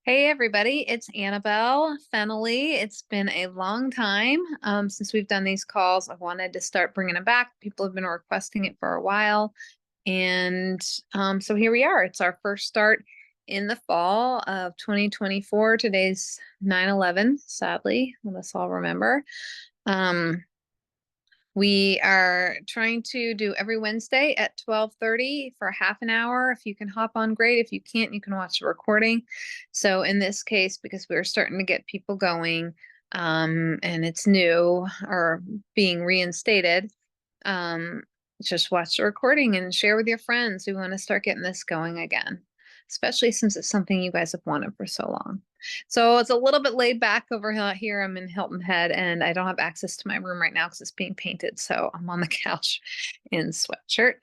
Hey everybody, it's Annabelle Fennelly. It's been a long time since we've done these calls. I wanted to start bringing them back. People have been requesting it for a while. And so here we are. It's our first start in the fall of 2024. Today's 9/11, sadly, let's all remember. Um, we are trying to do every Wednesday at 12:30 for half an hour. If you can hop on, great. If you can't, you can watch the recording. So in this case, because we're starting to get people going, and it's new or being reinstated, um, just watch the recording and share with your friends. We want to start getting this going again, especially since it's something you guys have wanted for so long. So it's a little bit laid back over here. I'm in Hilton Head and I don't have access to my room right now because it's being painted. So I'm on the couch in sweatshirt.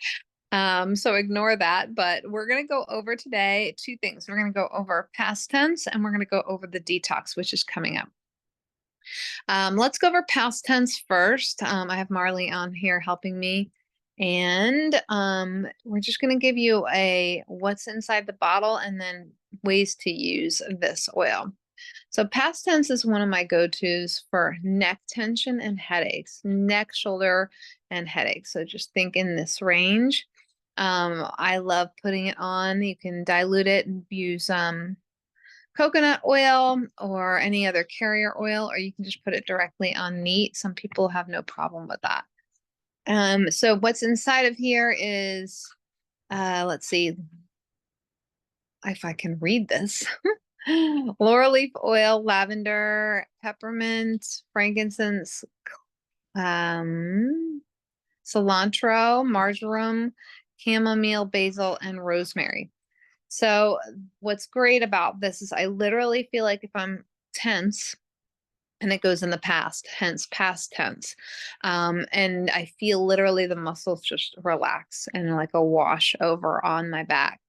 So ignore that, but we're going to go over today two things. We're going to go over past tense and we're going to go over the detox, which is coming up. Let's go over past tense first. I have Marley on here helping me. And we're just going to give you a what's inside the bottle and then ways to use this oil. So past tense is one of my go-tos for neck tension and headaches, neck, shoulder, and headaches. So just think in this range. I love putting it on. You can dilute it and use coconut oil or any other carrier oil, or you can just put it directly on meat. Some people have no problem with that. So what's inside of here is, let's see if I can read this. Laurel leaf oil, lavender, peppermint, frankincense, cilantro, marjoram, chamomile, basil, and rosemary. So what's great about this is I literally feel like if I'm tense, and it goes in the past, hence past tense. And I feel literally the muscles just relax and like a wash over on my back.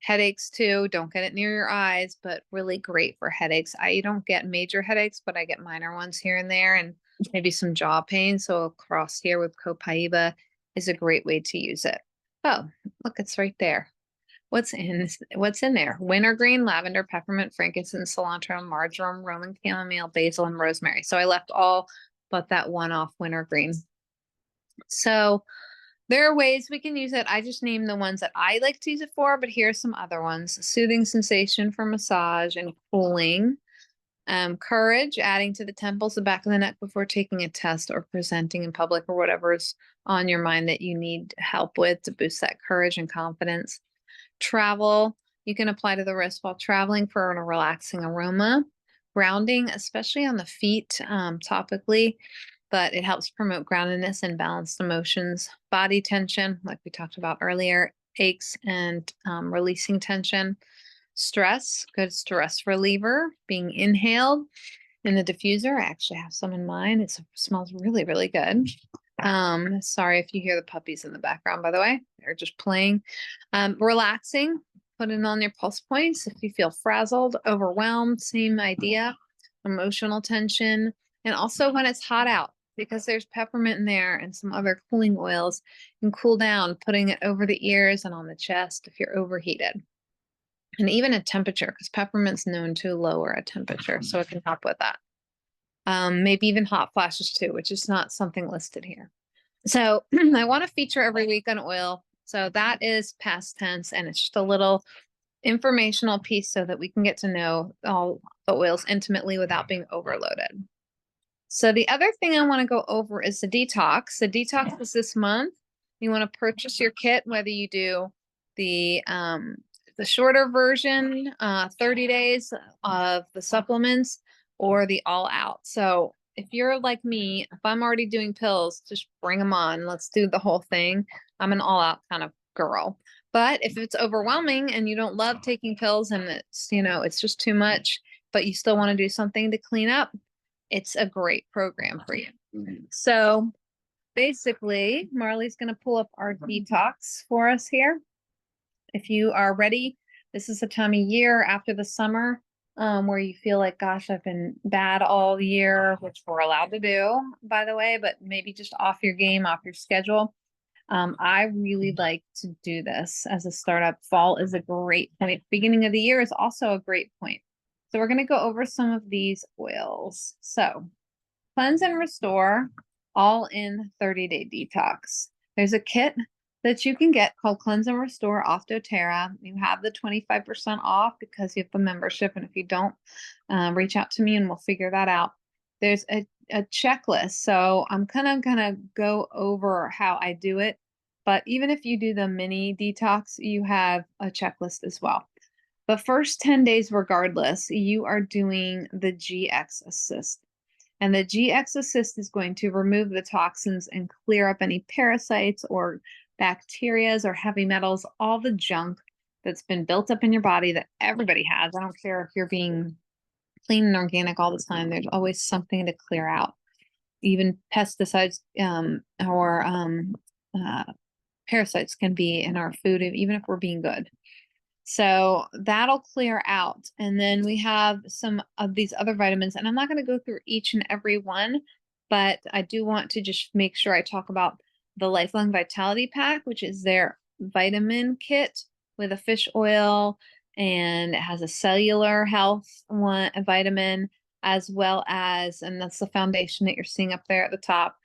Headaches too, don't get it near your eyes, but really great for headaches. I don't get major headaches, but I get minor ones here and there and maybe some jaw pain. So across here with Copaiba is a great way to use it. Oh, look, it's right there. What's in there? Wintergreen, lavender, peppermint, frankincense, cilantro, marjoram, Roman chamomile, basil, and rosemary. So I left all but that one off wintergreen. So there are ways we can use it. I just named the ones that I like to use it for, but here's some other ones. Soothing sensation for massage and cooling. Courage, adding to the temples, the back of the neck before taking a test or presenting in public or whatever's on your mind that you need help with to boost that courage and confidence. Travel, you can apply to the wrist while traveling for a relaxing aroma. Grounding, especially on the feet, topically, but it helps promote groundedness and balanced emotions. Body tension, like we talked about earlier, aches and releasing tension. Stress, good stress reliever, being inhaled in the diffuser. I actually have some in mine. It smells really, really good. Sorry if you hear the puppies in the background, by the way, they're just playing. Relaxing, put it on your pulse points. If you feel frazzled, overwhelmed, same idea. Emotional tension. And also when it's hot out, because there's peppermint in there and some other cooling oils, you can cool down, putting it over the ears and on the chest if you're overheated. And even a temperature, because peppermint's known to lower a temperature, so it can help with that. Maybe even hot flashes too, which is not something listed here. So I want to feature every week on oil. So that is past tense, and it's just a little informational piece so that we can get to know all the oils intimately without being overloaded. So the other thing I want to go over is the detox. The detox is this month. You want to purchase your kit, whether you do the shorter version, 30 days of the supplements, or the all out. So if you're like me, if I'm already doing pills, just bring them on. Let's do the whole thing. I'm an all out kind of girl. But if it's overwhelming and you don't love taking pills and it's just too much, but you still want to do something to clean up, it's a great program for you. So basically, Marley's going to pull up our detox for us here. If you are ready, this is the time of year after the summer where you feel like, gosh, I've been bad all year, which we're allowed to do, by the way, but maybe just off your game, off your schedule. I really like to do this as a startup. Fall is a great point. Beginning of the year is also a great point. So we're going to go over some of these oils. So cleanse and restore, all in 30-day detox. There's a kit that you can get called Cleanse and Restore off doTERRA. You have the 25% off because you have the membership. And if you don't, reach out to me and we'll figure that out. There's a checklist. So I'm kind of going to go over how I do it. But even if you do the mini detox, you have a checklist as well. The first 10 days, regardless, you are doing the GX Assist. And the GX Assist is going to remove the toxins and clear up any parasites or bacterias or heavy metals, all the junk that's been built up in your body that everybody has. I don't care if you're being clean and organic all the time, there's always something to clear out. Even pesticides or parasites can be in our food, even if we're being good. So that'll clear out. And then we have some of these other vitamins, and I'm not going to go through each and every one, but I do want to just make sure I talk about the Lifelong Vitality Pack, which is their vitamin kit with a fish oil, and it has a cellular health one, a vitamin, as well as, and that's the foundation that you're seeing up there at the top.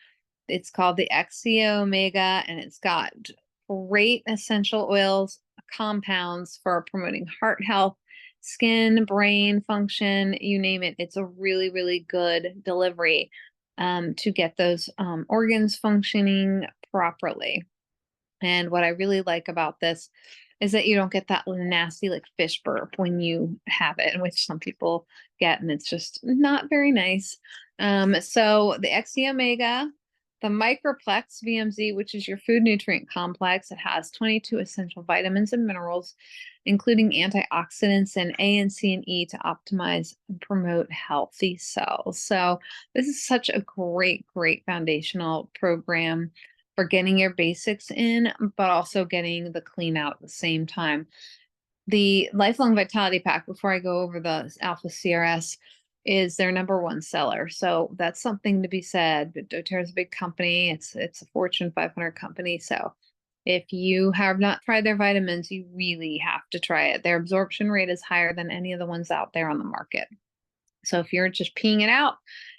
It's called the XCO Omega, and it's got great essential oils, compounds for promoting heart health, skin, brain function, you name it. It's a really, really good delivery to get those organs functioning properly. And what I really like about this is that you don't get that nasty like fish burp when you have it, which some people get, and it's just not very nice. So the XC Omega, the Microplex VMZ, which is your food nutrient complex, it has 22 essential vitamins and minerals, including antioxidants and A and C and E to optimize and promote healthy cells. So this is such a great, great foundational program for getting your basics in, but also getting the clean out at the same time. The Lifelong Vitality Pack, before I go over the Alpha CRS, is their #1 seller. So that's something to be said. But doTERRA is a big company. It's a Fortune 500 company. So if you have not tried their vitamins, you really have to try it. Their absorption rate is higher than any of the ones out there on the market. So if you're just peeing it out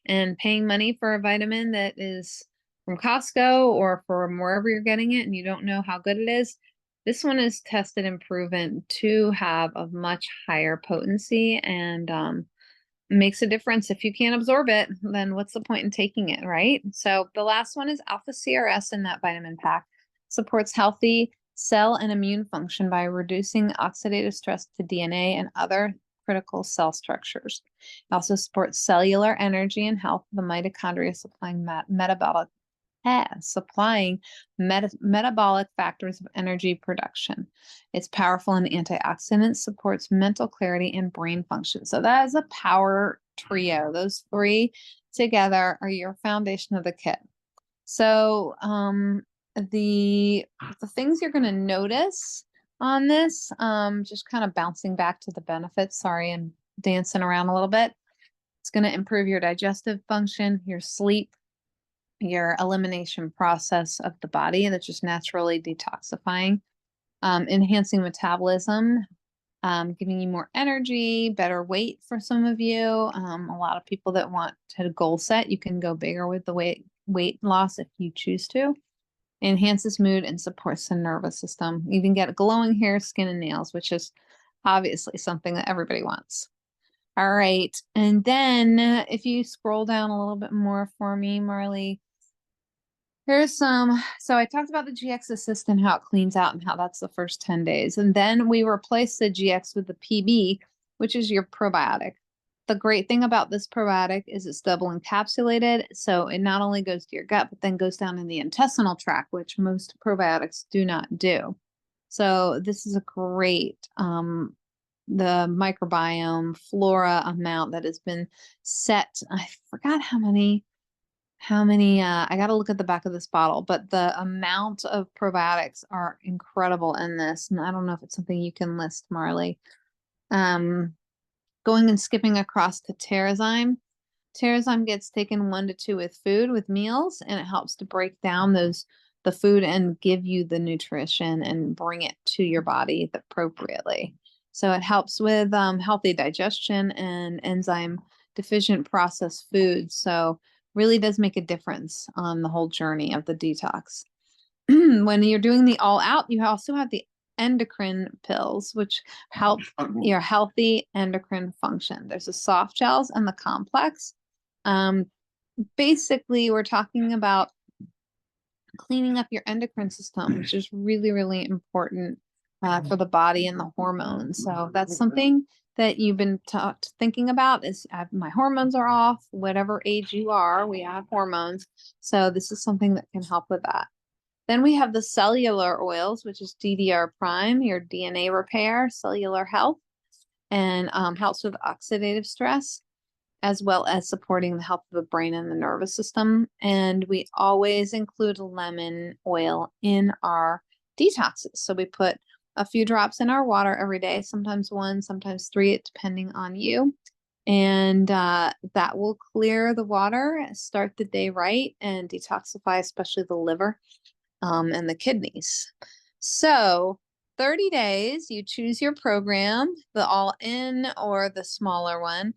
and paying money for a vitamin that is from Costco or from wherever you're getting it and you don't know how good it is, this one is tested and proven to have a much higher potency and makes a difference. If you can't absorb it, then what's the point in taking it, right? So the last one is Alpha CRS in that vitamin pack. Supports healthy cell and immune function by reducing oxidative stress to DNA and other critical cell structures. It also supports cellular energy and health of the mitochondria, supplying metabolic factors of energy production. It's powerful in antioxidants, supports mental clarity and brain function. So that is a power trio. Those three together are your foundation of the kit. So the things you're going to notice on this, just kind of bouncing back to the benefits. Sorry, I'm dancing around a little bit. It's going to improve your digestive function, your sleep, your elimination process of the body that's just naturally detoxifying, enhancing metabolism, giving you more energy, better weight for some of you. A lot of people that want to goal set, you can go bigger with the weight loss if you choose to. Enhances mood and supports the nervous system. You can get glowing hair, skin, and nails, which is obviously something that everybody wants. All right. And then if you scroll down a little bit more for me, Marley, here's some. So I talked about the GX Assist and how it cleans out and how that's the first 10 days. And then we replace the GX with the PB, which is your probiotic. The great thing about this probiotic is it's double encapsulated. So it not only goes to your gut, but then goes down in the intestinal tract, which most probiotics do not do. So this is a great, the microbiome flora amount that has been set. I forgot how many, I got to look at the back of this bottle, but the amount of probiotics are incredible in this. And I don't know if it's something you can list, Marley. Going and skipping across to Terrazyme. Terrazyme gets taken 1 to 2 with food, with meals, and it helps to break down the food and give you the nutrition and bring it to your body appropriately. So it helps with healthy digestion and enzyme deficient processed foods. So really does make a difference on the whole journey of the detox. When you're doing the all out, you also have the endocrine pills, which help your healthy endocrine function. There's the soft gels and the complex. Basically, we're talking about cleaning up your endocrine system, which is really, really important for the body and the hormones. So that's something that you've been thinking about is my hormones are off, whatever age you are, we have hormones. So this is something that can help with that. Then we have the cellular oils, which is DDR prime, your DNA repair, cellular health, and helps with oxidative stress, as well as supporting the health of the brain and the nervous system. And we always include lemon oil in our detoxes. So we put a few drops in our water every day, sometimes one, sometimes three, depending on you. And that will clear the water, start the day right, and detoxify, especially the liver and the kidneys. So 30 days, you choose your program, the all in or the smaller one.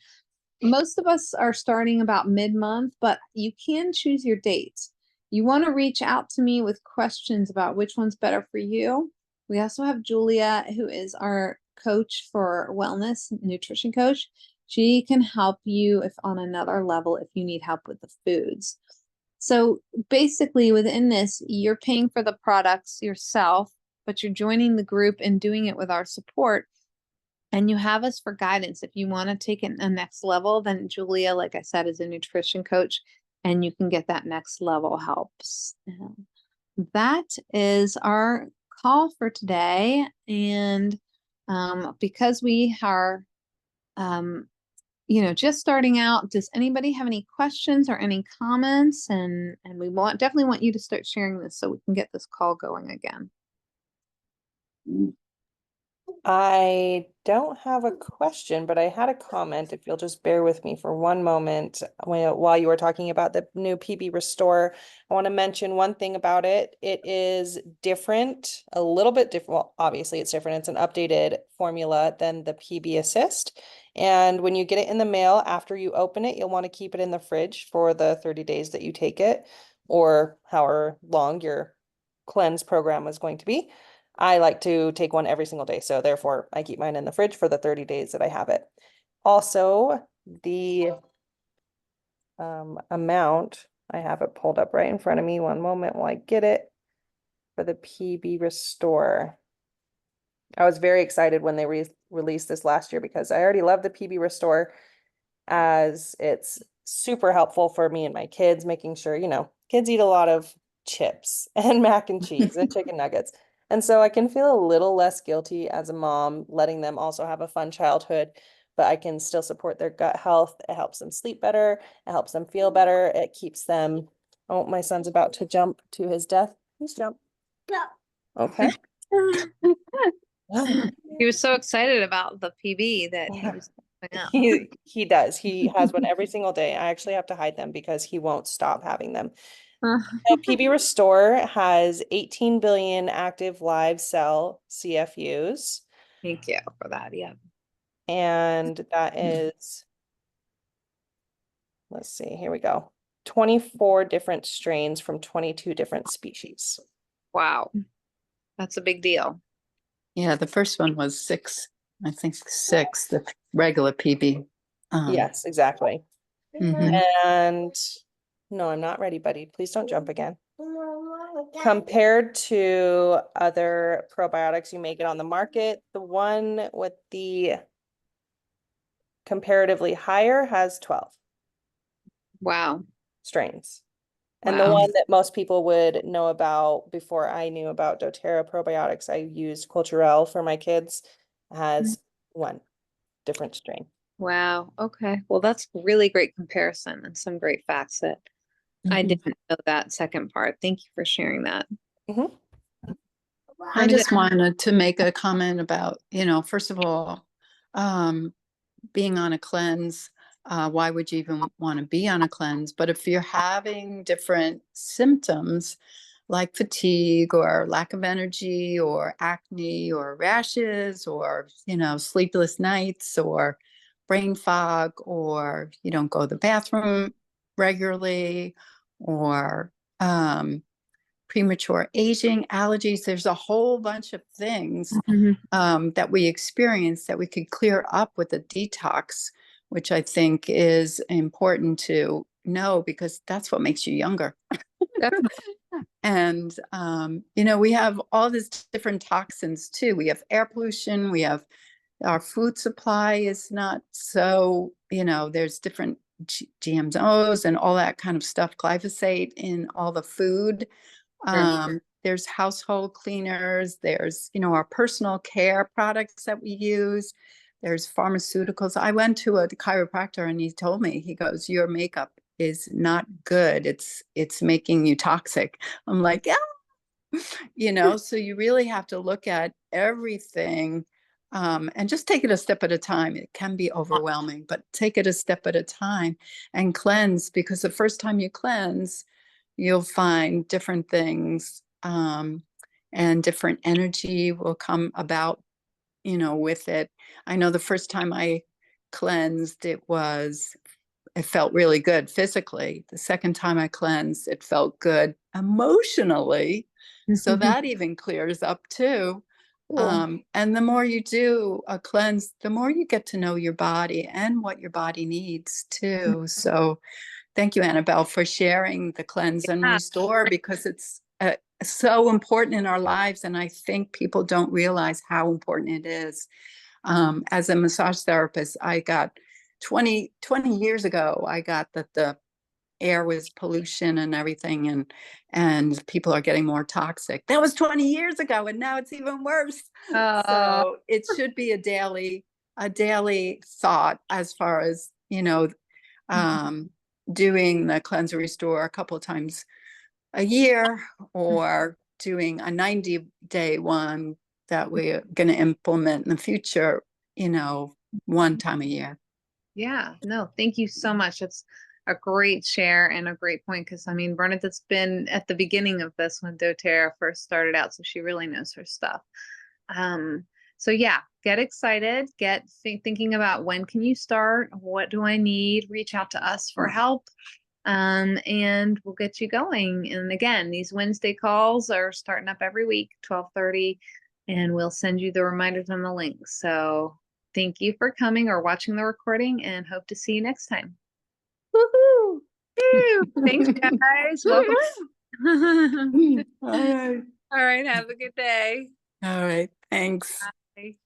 Most of us are starting about mid-month, but you can choose your dates. You want to reach out to me with questions about which one's better for you. We also have Julia, who is our coach for wellness, nutrition coach. She can help you if on another level if you need help with the foods. So basically within this, you're paying for the products yourself, but you're joining the group and doing it with our support. And you have us for guidance. If you want to take it a next level, then Julia, like I said, is a nutrition coach and you can get that next level helps. That is our call for today. And because we are, just starting out, does anybody have any questions or any comments? And we definitely want you to start sharing this so we can get this call going again. I don't have a question, but I had a comment. If you'll just bear with me for one moment while you were talking about the new PB Restore, I want to mention one thing about it. It is different, a little bit different. Well, obviously it's different. It's an updated formula than the PB Assist. And when you get it in the mail, after you open it, you'll want to keep it in the fridge for the 30 days that you take it, or however long your cleanse program is going to be. I like to take one every single day, so therefore I keep mine in the fridge for the 30 days that I have it. Also, the amount, I have it pulled up right in front of me. One moment while I get it for the PB Restore. I was very excited when they released this last year because I already love the PB Restore, as it's super helpful for me and my kids, making sure, kids eat a lot of chips and mac and cheese and chicken nuggets. And so I can feel a little less guilty as a mom, letting them also have a fun childhood, but I can still support their gut health. It helps them sleep better. It helps them feel better. It keeps them, oh, my son's about to jump to his death. Please jump. No. Okay. He was so excited about the PB that he was out. He does. He has one every single day. I actually have to hide them because he won't stop having them. So PB Restore has 18 billion active live cell CFUs. Thank you for that. Yeah. And that is, let's see, here we go. 24 different strains from 22 different species. Wow. That's a big deal. Yeah, the first one was 6, I think 6, the regular PB. Yes, exactly. Mhm. And no, I'm not ready, buddy. Please don't jump again. Compared to other probiotics you may get on the market, the one with the comparatively higher has 12 Wow. strains. And the Wow. one that most people would know about before I knew about doTERRA probiotics, I used Culturelle for my kids, has one different strain. Wow. Okay. Well, that's really great comparison and some great facts that I didn't know that second part. Thank you for sharing that. Mhm. I just wanted to make a comment about, first of all, being on a cleanse. Why would you even want to be on a cleanse? But if you're having different symptoms, like fatigue or lack of energy or acne or rashes or, sleepless nights or brain fog, or you don't go to the bathroom regularly, or premature aging, allergies. There's a whole bunch of things that we experience that we could clear up with a detox, which I think is important to know because that's what makes you younger. And, we have all these different toxins too. We have air pollution, we have our food supply is not so, there's different GMOs and all that kind of stuff, glyphosate in all the food. There's household cleaners, there's, our personal care products that we use. There's pharmaceuticals. I went to a chiropractor and he told me, he goes, your makeup is not good. It's making you toxic. I'm like, yeah, so you really have to look at everything and just take it a step at a time. It can be overwhelming, but take it a step at a time and cleanse, because the first time you cleanse, you'll find different things and different energy will come about, with it. I know the first time I cleansed, it felt really good physically. The second time I cleansed, it felt good emotionally. So that even clears up too. Cool. And the more you do a cleanse, the more you get to know your body and what your body needs too. So thank you, Annabelle, for sharing the Cleanse and Restore, because it's so important in our lives. And I think people don't realize how important it is. As a massage therapist, I got 20 years ago, I got that the air was pollution and everything, and people are getting more toxic. That was 20 years ago, and now it's even worse. So it should be a daily thought as far as, doing the Cleanse and Restore a couple of times a year, or doing a 90-day one that we're going to implement in the future, one time a year. Yeah, no, thank you so much. It's a great share and a great point, because Bernadette's been at the beginning of this when doTERRA first started out, so she really knows her stuff. So yeah, get excited, get thinking about when can you start, what do I need, reach out to us for help, and we'll get you going. And again, these Wednesday calls are starting up every week, 12:30, and we'll send you the reminders and the links. So thank you for coming or watching the recording, and hope to see you next time. Woohoo! Thanks, guys. Welcome. All right. All right. Have a good day. All right. Thanks. Bye.